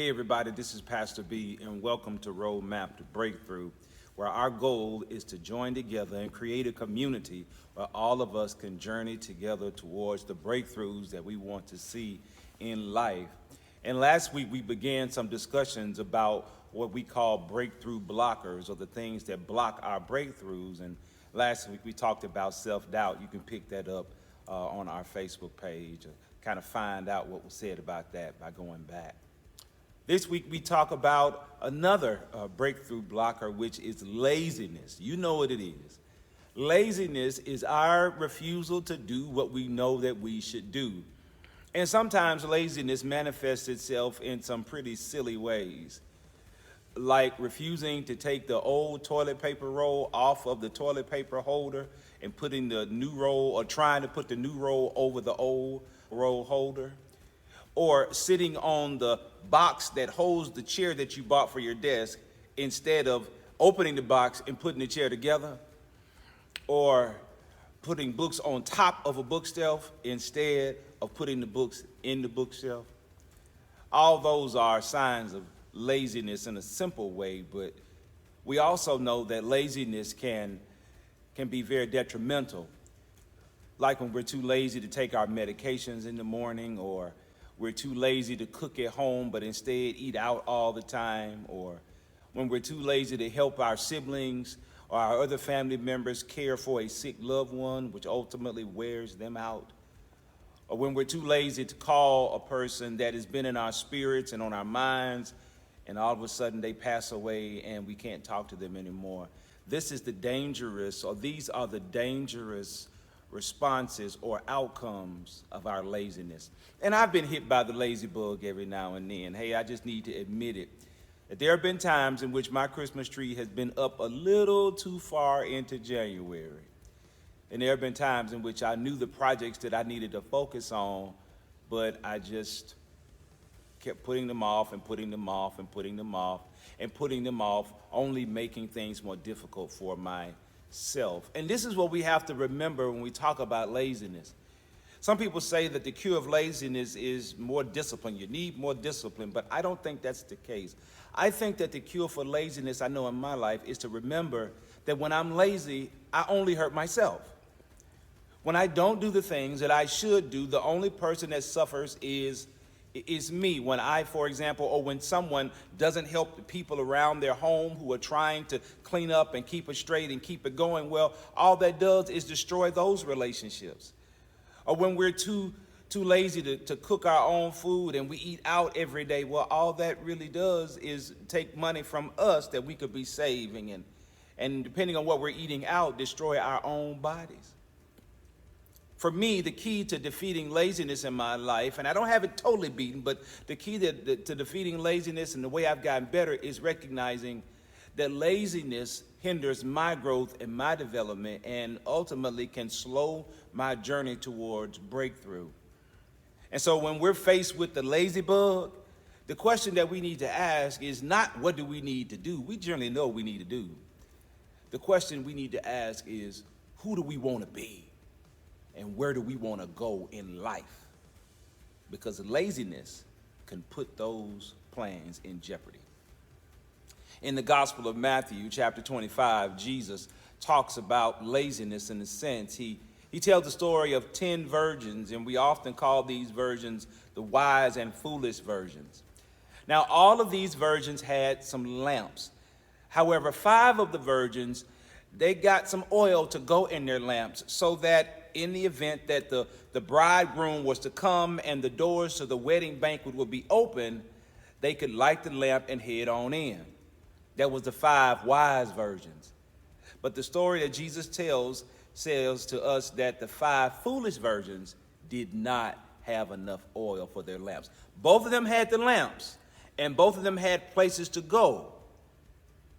Hey everybody, this is Pastor B and welcome to Roadmap to Breakthrough, where our goal is to join together and create a community where all of us can journey together towards the breakthroughs that we want to see in life. And last week we began some discussions about what we call breakthrough blockers, or the things that block our breakthroughs. And last week we talked about self-doubt. You can pick that up on our Facebook page, kind of find out what was said about that by going back. This week we talk about another breakthrough blocker, which is laziness. You know what it is. Laziness is our refusal to do what we know that we should do. And sometimes laziness manifests itself in some pretty silly ways, like refusing to take the old toilet paper roll off of the toilet paper holder and putting the new roll, or trying to put the new roll over the old roll holder, or sitting on the box that holds the chair that you bought for your desk instead of opening the box and putting the chair together, or putting books on top of a bookshelf instead of putting the books in the bookshelf. All those are signs of laziness in a simple way, but we also know that laziness can be very detrimental, like when we're too lazy to take our medications in the morning, or we're too lazy to cook at home but instead eat out all the time, or when we're too lazy to help our siblings or our other family members care for a sick loved one, which ultimately wears them out, or when we're too lazy to call a person that has been in our spirits and on our minds, and all of a sudden they pass away and we can't talk to them anymore. These are the dangerous responses or outcomes of our laziness. And I've been hit by the lazy bug every now and then. Hey, I just need to admit it, that there have been times in which my Christmas tree has been up a little too far into January. And there have been times in which I knew the projects that I needed to focus on, but I just kept putting them off and putting them off and putting them off and putting them off, only making things more difficult for myself. And this is what we have to remember when we talk about laziness. Some people say that the cure of laziness is more discipline. You need more discipline, but I don't think that's the case. I think that the cure for laziness, I know in my life, is to remember that when I'm lazy, I only hurt myself. When I don't do the things that I should do, the only person that suffers is me. When I, for example, or when someone doesn't help the people around their home who are trying to clean up and keep it straight and keep it going, well, all that does is destroy those relationships. Or when we're too lazy to cook our own food and we eat out every day, well, all that really does is take money from us that we could be saving, and depending on what we're eating out, destroy our own bodies. For me, the key to defeating laziness in my life, and I don't have it totally beaten, but the key to defeating laziness and the way I've gotten better is recognizing that laziness hinders my growth and my development, and ultimately can slow my journey towards breakthrough. And so when we're faced with the lazy bug, the question that we need to ask is not what do we need to do. We generally know what we need to do. The question we need to ask is, who do we want to be? And where do we want to go in life? Because laziness can put those plans in jeopardy. In the Gospel of Matthew, chapter 25, Jesus talks about laziness in a sense. He tells the story of 10 virgins, and we often call these virgins the wise and foolish virgins. Now, all of these virgins had some lamps. However, 5 of the virgins, they got some oil to go in their lamps, so that in the event that the bridegroom was to come and the doors to the wedding banquet would be open, they could light the lamp and head on in. That was the 5 wise virgins. But the story that Jesus tells says to us that the 5 foolish virgins did not have enough oil for their lamps. Both of them had the lamps, and both of them had places to go.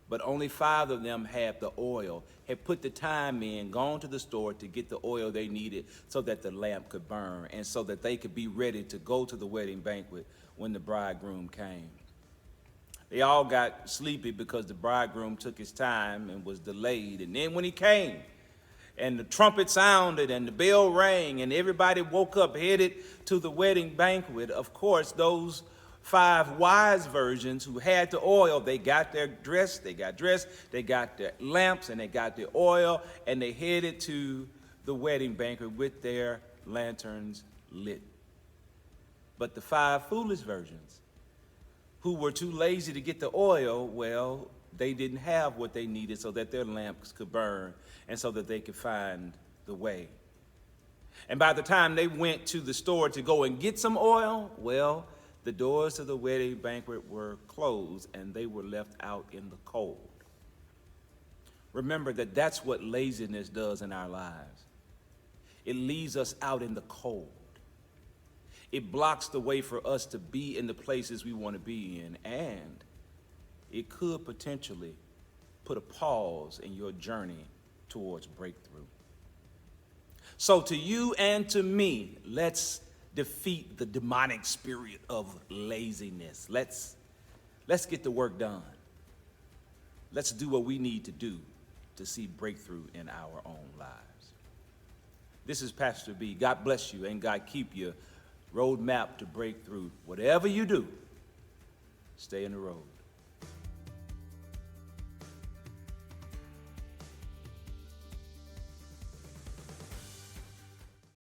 But only 5 of them had the oil, had put the time in, gone to the store to get the oil they needed so that the lamp could burn and so that they could be ready to go to the wedding banquet when the bridegroom came. They all got sleepy because the bridegroom took his time and was delayed. And then when he came and the trumpet sounded and the bell rang and everybody woke up headed to the wedding banquet, of course, those 5 wise virgins who had the oil. They got their dress, they got their lamps, and they got their oil, and they headed to the wedding banquet with their lanterns lit. But the 5 foolish virgins who were too lazy to get the oil, well, they didn't have what they needed so that their lamps could burn and so that they could find the way. And by the time they went to the store to go and get some oil, well, the doors of the wedding banquet were closed and they were left out in the cold. Remember that that's what laziness does in our lives. It leaves us out in the cold. It blocks the way for us to be in the places we want to be in, and it could potentially put a pause in your journey towards breakthrough. So to you and to me, let's defeat the demonic spirit of laziness. Let's get the work done. Let's do what we need to do to see breakthrough in our own lives. This is Pastor B. God bless you and God keep you. Roadmap to breakthrough. Whatever you do, stay in the road.